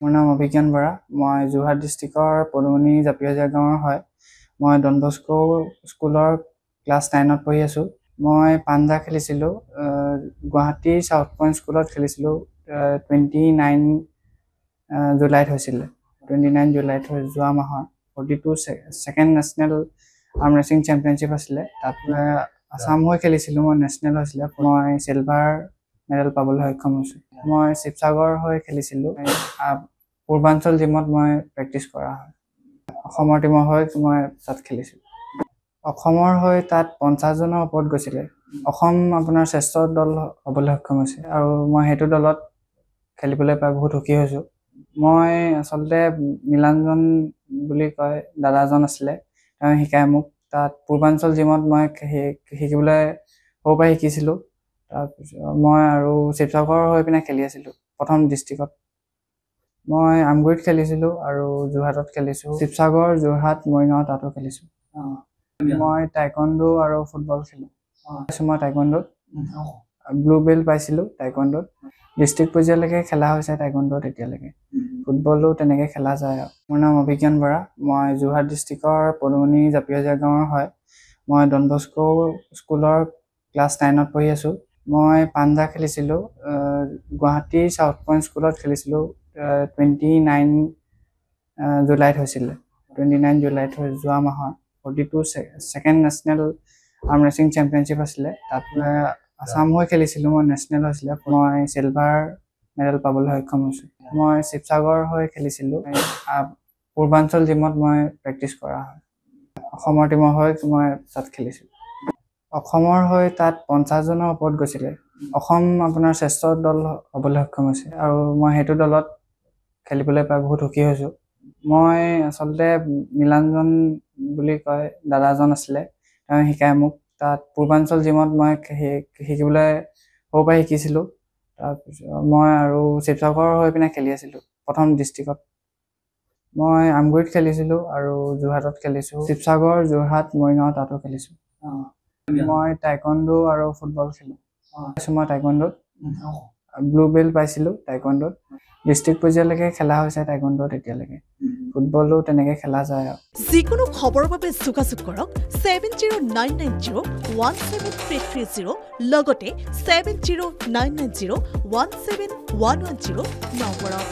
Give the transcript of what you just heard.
মোৰ নাম অভিজ্ঞান বৰা। মই যোৰহাট ডিষ্ট্ৰিক্টৰ পদুমনি জাপিয়াজীয়া গাঁৱৰ হয়। মই ডন বস্কো স্কুলৰ ক্লাছ 9ত পঢ়ি আছোঁ। মই পাঞ্জা খেলিছিলোঁ। গুৱাহাটী চাউথ পইণ্ট স্কুলত খেলিছিলোঁ। 29 জুলাইত হৈছিলে। 29 জুলাইত যোৱা মাহৰ 42 second national arm racing championship আছিলে। তাত আছাম হৈ খেলিছিলোঁ। মই নেশ্যনেল হৈছিলে। মই চিলভাৰ মেডেল পাবলৈ সক্ষম হৈছোঁ। মই শিৱসাগৰ হৈ খেলিছিলোঁ। পূৰ্বাঞ্চল জিমত মই প্ৰেক্টিছ কৰা হয়। অসমৰ টীমৰ হৈ মই তাত খেলিছিলোঁ। অসমৰ হৈ তাত 50 জনৰ ওপৰত গৈছিলে। অসম আপোনাৰ শ্ৰেষ্ঠ দল হ'বলৈ সক্ষম হৈছে আৰু মই সেইটো দলত খেলিবলৈ পাই বহুত সুখী হৈছোঁ। মই আচলতে নীলাঞ্জন বুলি কয় দাদাজন আছিলে, তেওঁ শিকায় মোক। তাত পূৰ্বাঞ্চল জিমত মই শিকিবলৈ সৰুৰ পৰাই শিকিছিলোঁ। তাৰপিছত মই আৰু শিৱসাগৰ হৈ পিনে খেলি আছিলোঁ প্ৰথম ডিষ্ট্ৰিক্টত। মই আমগুৰিত খেলিছিলোঁ আৰু যোৰহাটত খেলিছোঁ। শিৱসাগৰ, যোৰহাট, মৰিগাঁও তাতো খেলিছোঁ। মই টাইকোৱাণ্ডো আৰু ফুটবল খেলোঁ। মই টাইকোৱাণ্ডোত ব্লু বেল্ট পাইছিলোঁ। টাইকোৱাণ্ডোত ডিষ্ট্ৰিক্ট পৰ্যায়লৈকে খেলা হৈছে টাইকোৱাণ্ডোত এতিয়ালৈকে। ফুটবলো তেনেকৈ খেলা যায় আৰু। মোৰ নাম অভিজ্ঞান বৰা। মই যোৰহাট ডিষ্ট্ৰিক্টৰ পদুমনি জাপিয়াজীয়া গাঁৱৰ হয়। মই ডন বস্কো স্কুলৰ ক্লাছ 9ত পঢ়ি আছোঁ। মই পাঞ্জা খেলিছিলোঁ। গুৱাহাটী চাউথ পইণ্ট স্কুলত খেলিছিলোঁ। 29 জুলাইত হৈছিলে। 29 জুলাইত যোৱা মাহৰ 42 second national arm racing championship আছিলে। তাত আছাম হৈ খেলিছিলোঁ। মই নেশ্যনেল হৈছিলে। মই চিলভাৰ মেডেল পাবলৈ সক্ষম হৈছোঁ। মই শিৱসাগৰ হৈ খেলিছিলোঁ। পূৰ্বাঞ্চল জিমত মই প্ৰেক্টিছ কৰা হয়। অসমৰ টীমৰ হৈ মই তাত খেলিছিলোঁ। অসমৰ হৈ তাত 50 জনৰ ওপৰত গৈছিলে। অসম আপোনাৰ শ্ৰেষ্ঠ দল হ'বলৈ সক্ষম হৈছে আৰু মই সেইটো দলত খেলিবলৈ পাই বহুত সুখী হৈছোঁ। মই আচলতে নীলাঞ্জন বুলি কয় দাদাজন আছিলে, তেওঁ শিকায় মোক। তাত পূৰ্বাঞ্চল জিমত মই শিকিবলৈ সৰুৰ পৰাই শিকিছিলোঁ। তাৰপিছত মই আৰু শিৱসাগৰ হৈ পিনে খেলি আছিলোঁ প্ৰথম ডিষ্ট্ৰিক্টত। মই আমগুৰিত খেলিছিলোঁ আৰু যোৰহাটত খেলিছোঁ। শিৱসাগৰ, যোৰহাট, মৰিগাঁও তাতো খেলিছোঁ। মই টাইকোৱাণ্ডো আৰু ফুটবল খেলোঁ। মই টাইকোৱাণ্ডোত ব্লু বেল্ট পাইছিলোঁ। টাইকোৱাণ্ডোত ডিষ্ট্ৰিক্ট পৰ্যায়লৈকে খেলা হৈছে টাইকোৱাণ্ডোত এতিয়ালৈকে। ফুটবলো তেনেকৈ খেলা যায় আৰু। যিকোনো খবৰৰ বাবে যোগাযোগ কৰক 7099017330 লগতে 7099017110 নম্বৰত।